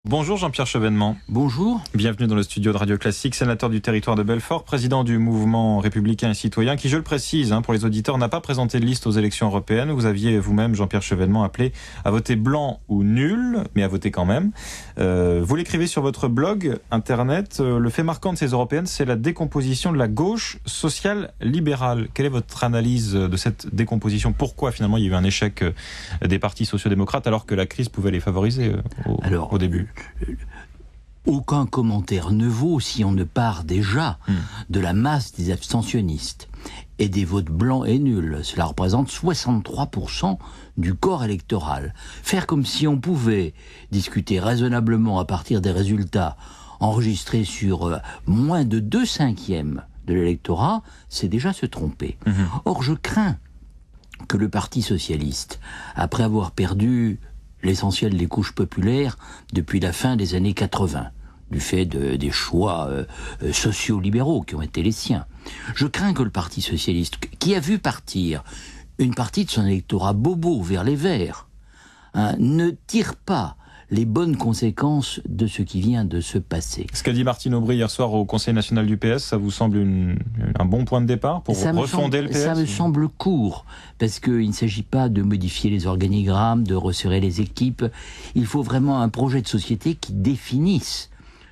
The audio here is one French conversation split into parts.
Bonjour Jean-Pierre Chevènement. Bonjour. Bienvenue dans le studio de Radio Classique, sénateur du territoire de Belfort, président du mouvement républicain et citoyen, qui, je le précise pour les auditeurs, n'a pas présenté de liste aux élections européennes. Vous aviez vous-même, Jean-Pierre Chevènement, appelé à voter blanc ou nul, mais à voter quand même. Vous l'écrivez sur votre blog internet. Le fait marquant de ces européennes, c'est la décomposition de la gauche sociale libérale. Quelle est votre analyse de cette décomposition? Pourquoi finalement il y a eu un échec des partis sociaux-démocrates alors que la crise pouvait les favoriser au début? Aucun commentaire ne vaut si on ne part déjà de la masse des abstentionnistes et des votes blancs et nuls. Cela représente 63% du corps électoral. Faire comme si on pouvait discuter raisonnablement à partir des résultats enregistrés sur moins de 2/5 de l'électorat, c'est déjà se tromper. Or, je crains que le Parti socialiste, après avoir perdu l'essentiel des couches populaires depuis la fin des années 80, du fait des choix sociaux-libéraux qui ont été les siens. Je crains que le Parti socialiste, qui a vu partir une partie de son électorat bobo vers les Verts, ne tire pas les bonnes conséquences de ce qui vient de se passer. Ce qu'a dit Martine Aubry hier soir au Conseil national du PS, ça vous semble un bon point de départ pour refonder le PS? Ça me semble court, parce qu'il ne s'agit pas de modifier les organigrammes, de resserrer les équipes. Il faut vraiment un projet de société qui définisse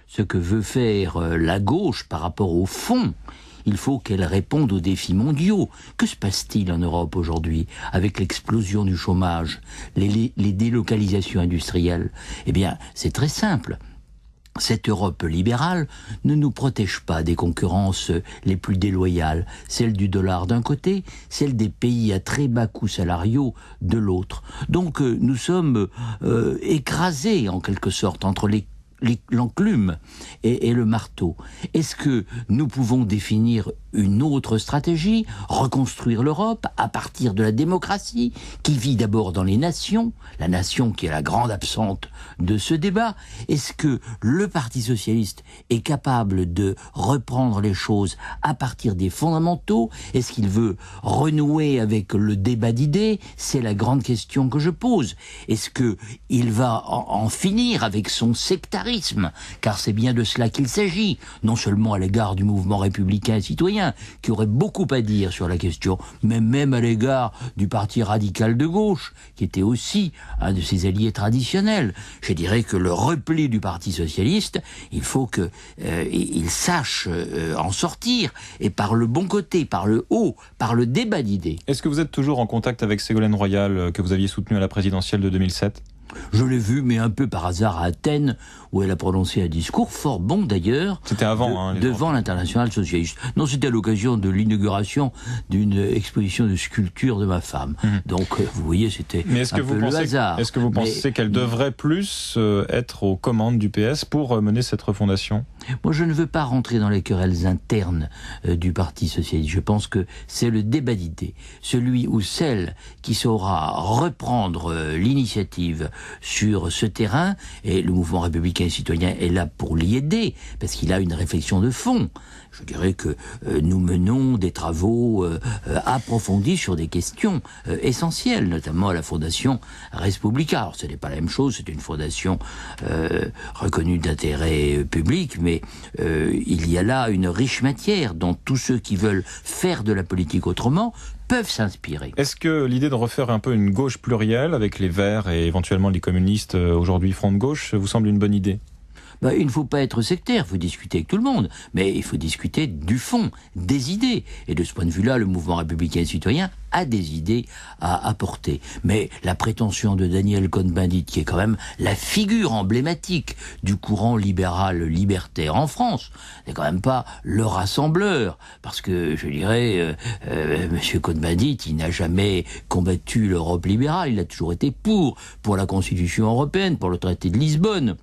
ce que veut faire la gauche par rapport au fond. Il faut qu'elle réponde aux défis mondiaux. Que se passe-t-il en Europe aujourd'hui avec l'explosion du chômage, les délocalisations industrielles? Eh bien, c'est très simple. Cette Europe libérale ne nous protège pas des concurrences les plus déloyales, celle du dollar d'un côté, celle des pays à très bas coûts salariaux de l'autre. Donc nous sommes écrasés en quelque sorte entre l'enclume et le marteau. Est-ce que nous pouvons définir une autre stratégie, reconstruire l'Europe à partir de la démocratie qui vit d'abord dans les nations, la nation qui est la grande absente de ce débat? Est-ce que le Parti socialiste est capable de reprendre les choses à partir des fondamentaux? Est-ce qu'il veut renouer avec le débat d'idées? C'est la grande question que je pose. Est-ce qu'il va en finir avec son sectarisme? Car c'est bien de cela qu'il s'agit, non seulement à l'égard du mouvement républicain et citoyen, qui aurait beaucoup à dire sur la question, mais même à l'égard du parti radical de gauche, qui était aussi un de ses alliés traditionnels. Je dirais que le repli du Parti socialiste, il faut qu'il sache en sortir, et par le bon côté, par le haut, par le débat d'idées. Est-ce que vous êtes toujours en contact avec Ségolène Royal, que vous aviez soutenue à la présidentielle de 2007 ? Je l'ai vue, mais un peu par hasard à Athènes, où elle a prononcé un discours fort bon d'ailleurs. C'était avant, devant l'Internationale socialiste. Non, c'était à l'occasion de l'inauguration d'une exposition de sculpture de ma femme. Donc, vous voyez, c'était le hasard. Est-ce que vous pensez qu'elle devrait plus être aux commandes du PS pour mener cette refondation? Moi, je ne veux pas rentrer dans les querelles internes du Parti socialiste. Je pense que c'est le débat d'idées. Celui ou celle qui saura reprendre l'initiative sur ce terrain, et le mouvement républicain et citoyen est là pour l'y aider, parce qu'il a une réflexion de fond. Je dirais que nous menons des travaux approfondis sur des questions essentielles, notamment à la Fondation Res Publica. Alors ce n'est pas la même chose, c'est une fondation reconnue d'intérêt public, mais il y a là une riche matière dont tous ceux qui veulent faire de la politique autrement peuvent s'inspirer. Est-ce que l'idée de refaire un peu une gauche plurielle avec les Verts et éventuellement les communistes, aujourd'hui Front de gauche, vous semble une bonne idée? Il ne faut pas être sectaire, il faut discuter avec tout le monde, mais il faut discuter du fond, des idées. Et de ce point de vue-là, le mouvement républicain et citoyen a des idées à apporter. Mais la prétention de Daniel Cohn-Bendit, qui est quand même la figure emblématique du courant libéral libertaire en France, n'est quand même pas le rassembleur. Parce que, je dirais, M. Cohn-Bendit, il n'a jamais combattu l'Europe libérale, il a toujours été pour la Constitution européenne, pour le traité de Lisbonne.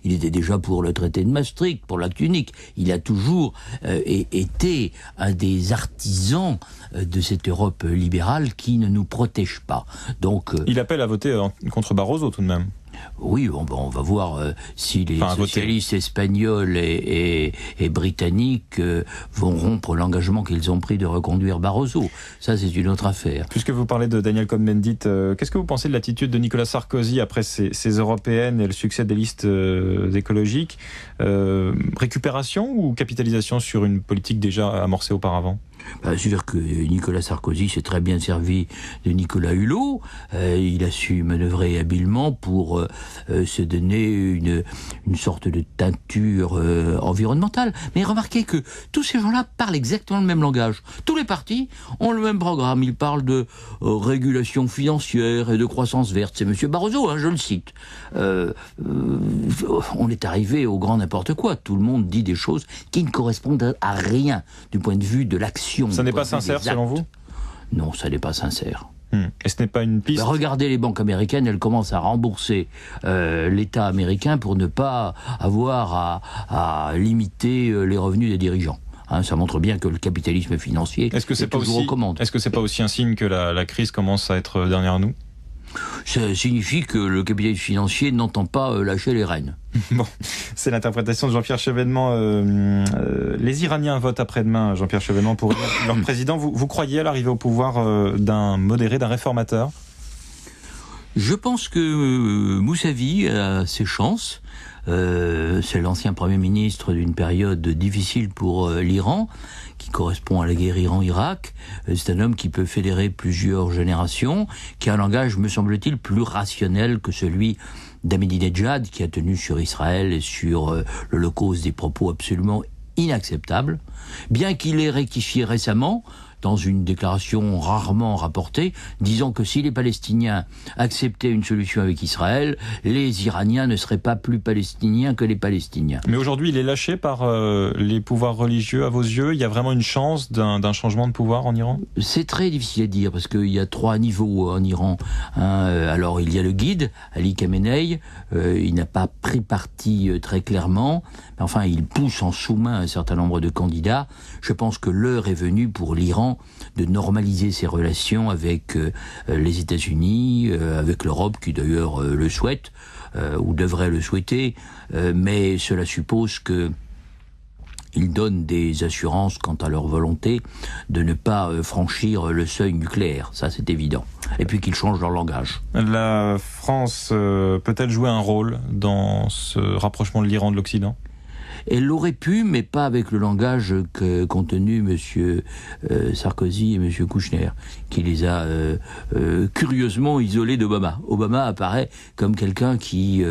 Il était déjà pour le traité de Maastricht, pour l'acte unique. Il a toujours été un des artisans de cette Europe libérale qui ne nous protège pas. Donc, il appelle à voter contre Barroso tout de même. Oui, on va voir si les socialistes espagnols et britanniques vont rompre l'engagement qu'ils ont pris de reconduire Barroso. Ça, c'est une autre affaire. Puisque vous parlez de Daniel Cohn-Bendit, qu'est-ce que vous pensez de l'attitude de Nicolas Sarkozy après ces européennes et le succès des listes écologiques? Récupération ou capitalisation sur une politique déjà amorcée auparavant? C'est-à-dire que Nicolas Sarkozy s'est très bien servi de Nicolas Hulot. Il a su manœuvrer habilement pour se donner une sorte de teinture environnementale. Mais remarquez que tous ces gens-là parlent exactement le même langage. Tous les partis ont le même programme. Ils parlent de régulation financière et de croissance verte. C'est M. Barroso, je le cite. On est arrivé au grand n'importe quoi. Tout le monde dit des choses qui ne correspondent à rien du point de vue de l'action. Ça n'est pas sincère selon vous? Non, ça n'est pas sincère. Et ce n'est pas une piste? Regardez les banques américaines, elles commencent à rembourser l'État américain pour ne pas avoir à limiter les revenus des dirigeants. Ça montre bien que le capitalisme financier est toujours aux commandes. Est-ce que c'est pas aussi un signe que la crise commence à être derrière nous? Ça signifie que le capitalisme financier n'entend pas lâcher les rênes. Bon, c'est l'interprétation de Jean-Pierre Chevènement. Les Iraniens votent après-demain, Jean-Pierre Chevènement, pour leur président. Vous croyez à l'arrivée au pouvoir d'un modéré, d'un réformateur? Je pense que Moussavi a ses chances. C'est l'ancien Premier ministre d'une période difficile pour l'Iran, qui correspond à la guerre Iran-Irak. C'est un homme qui peut fédérer plusieurs générations, qui a un langage, me semble-t-il, plus rationnel que celui d'Ahmadinejad, qui a tenu sur Israël et sur l'Holocauste des propos absolument inacceptables, bien qu'il ait rectifié récemment dans une déclaration rarement rapportée, disant que si les Palestiniens acceptaient une solution avec Israël, les Iraniens ne seraient pas plus palestiniens que les Palestiniens. Mais aujourd'hui, il est lâché par les pouvoirs religieux à vos yeux? Il y a vraiment une chance d'un changement de pouvoir en Iran? C'est très difficile à dire, parce qu'il y a 3 niveaux en Iran. Alors, il y a le guide, Ali Khamenei. Il n'a pas pris parti très clairement, mais enfin, il pousse en sous-main un certain nombre de candidats. Je pense que l'heure est venue pour l'Iran de normaliser ses relations avec les États-Unis, avec l'Europe, qui d'ailleurs le souhaite, ou devrait le souhaiter, mais cela suppose que ils donnent des assurances quant à leur volonté de ne pas franchir le seuil nucléaire, ça c'est évident. Et puis qu'ils changent leur langage. La France peut-elle jouer un rôle dans ce rapprochement de l'Iran de l'Occident? Elle l'aurait pu, mais pas avec le langage qu'ont tenu M. Sarkozy et M. Kouchner, qui les a curieusement isolés d'Obama. Obama apparaît comme quelqu'un qui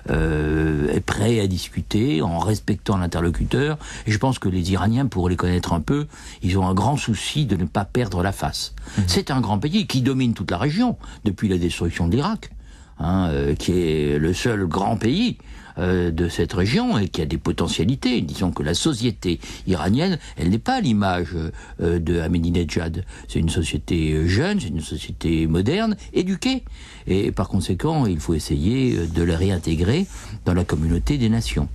est prêt à discuter en respectant l'interlocuteur. Et je pense que les Iraniens, pour les connaître un peu, ils ont un grand souci de ne pas perdre la face. C'est un grand pays qui domine toute la région depuis la destruction de l'Irak, qui est le seul grand pays de cette région et qui a des potentialités. Disons que la société iranienne, elle n'est pas à l'image de Ahmadinejad. C'est une société jeune, c'est une société moderne, éduquée. Et par conséquent, il faut essayer de la réintégrer dans la communauté des nations.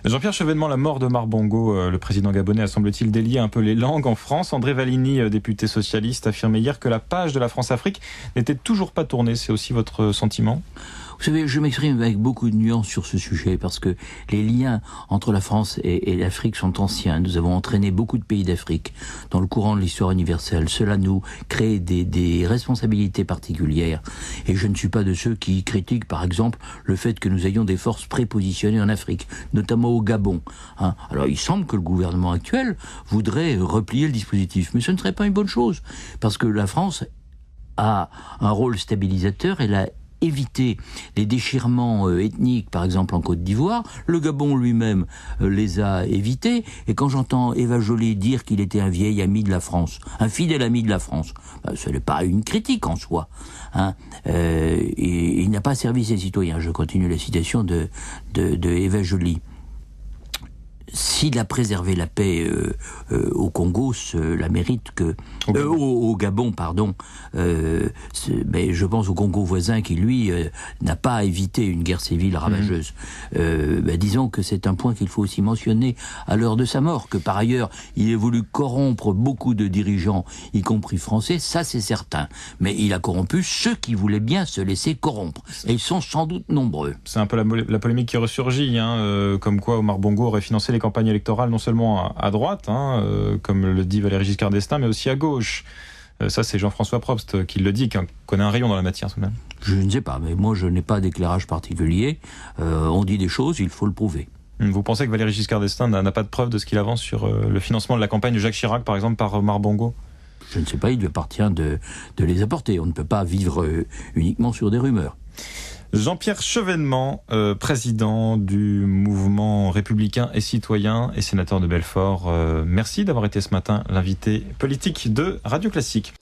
Jean-Pierre Chevènement, la mort de Omar Bongo, le président gabonais, a semble-t-il délié un peu les langues en France. André Valigny, député socialiste, affirmait hier que la page de la France-Afrique n'était toujours pas tournée. C'est aussi votre sentiment ? Vous savez, je m'exprime avec beaucoup de nuances sur ce sujet parce que les liens entre la France et l'Afrique sont anciens. Nous avons entraîné beaucoup de pays d'Afrique dans le courant de l'histoire universelle. Cela nous crée des responsabilités particulières. Et je ne suis pas de ceux qui critiquent, par exemple, le fait que nous ayons des forces prépositionnées en Afrique, notamment au Gabon. Alors, il semble que le gouvernement actuel voudrait replier le dispositif, mais ce ne serait pas une bonne chose parce que la France a un rôle stabilisateur. Elle a éviter les déchirements ethniques, par exemple en Côte d'Ivoire. Le Gabon lui-même les a évités. Et quand j'entends Eva Joly dire qu'il était un vieil ami de la France, un fidèle ami de la France, ce n'est pas une critique en soi. Et il n'a pas servi ses citoyens. Je continue la citation de Eva Joly. s'il a préservé la paix au Congo, cela mérite que... Au Gabon, pardon. Mais je pense au Congo voisin qui, lui, n'a pas évité une guerre civile ravageuse. Disons que c'est un point qu'il faut aussi mentionner à l'heure de sa mort, que par ailleurs, il a voulu corrompre beaucoup de dirigeants, y compris français, ça c'est certain. Mais il a corrompu ceux qui voulaient bien se laisser corrompre. Et ils sont sans doute nombreux. C'est un peu la polémique qui ressurgit, comme quoi Omar Bongo aurait financé les campagnes électorales non seulement à droite, comme le dit Valéry Giscard d'Estaing, mais aussi à gauche. Ça, c'est Jean-François Probst qui le dit, qui connaît un rayon dans la matière tout de même. Je ne sais pas, mais moi je n'ai pas d'éclairage particulier. On dit des choses, il faut le prouver. Vous pensez que Valéry Giscard d'Estaing n'a pas de preuve de ce qu'il avance sur le financement de la campagne de Jacques Chirac, par exemple, par Omar Bongo ? Je ne sais pas, il lui appartient de les apporter. On ne peut pas vivre uniquement sur des rumeurs. Jean-Pierre Chevènement, président du mouvement républicain et citoyen et sénateur de Belfort, merci d'avoir été ce matin l'invité politique de Radio Classique.